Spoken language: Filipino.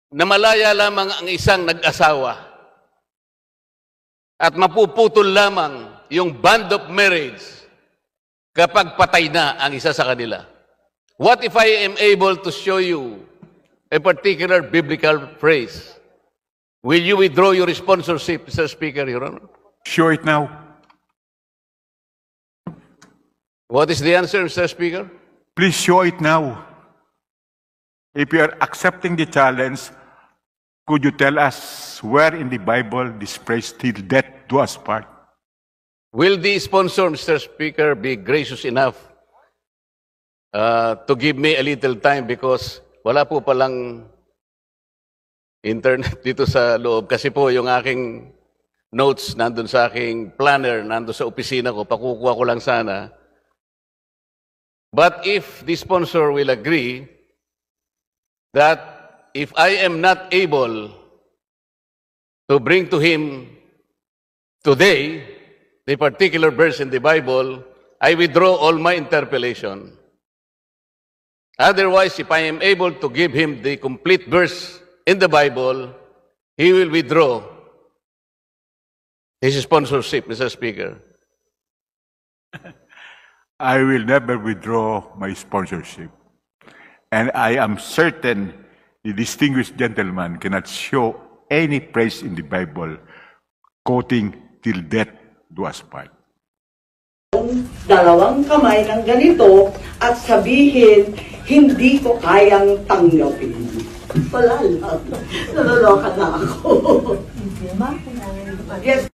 na malaya lamang ang isang nag-asawa at mapuputol lamang yung bond of marriage kapag patay na ang isa sa kanila. What if I am able to show you a particular biblical phrase? Will you withdraw your sponsorship, Mr. Speaker, Your Honor? Show it now. What is the answer, Mr. Speaker? Please show it now. If you are accepting the challenge, could you tell us where in the Bible this phrase, till death do us part? Will the sponsor, Mr. Speaker, be gracious enough to give me a little time because wala po palang internet dito sa loob kasi po yung aking notes nandun sa aking planner, nandun sa opisina ko, pakukuha ko lang sana. But if the sponsor will agree that if I am not able to bring to him today the particular verse in the Bible, I withdraw all my interpellation. Otherwise, if I am able to give him the complete verse in the Bible, he will withdraw his sponsorship, Mr. Speaker. I will never withdraw my sponsorship. And I am certain the distinguished gentleman cannot show any phrase in the Bible quoting till death do us part. Dalawang kamay ng ganito at sabihin, hindi ko kayang tanggapin. Wala lang. Naloloka na ako. Yes.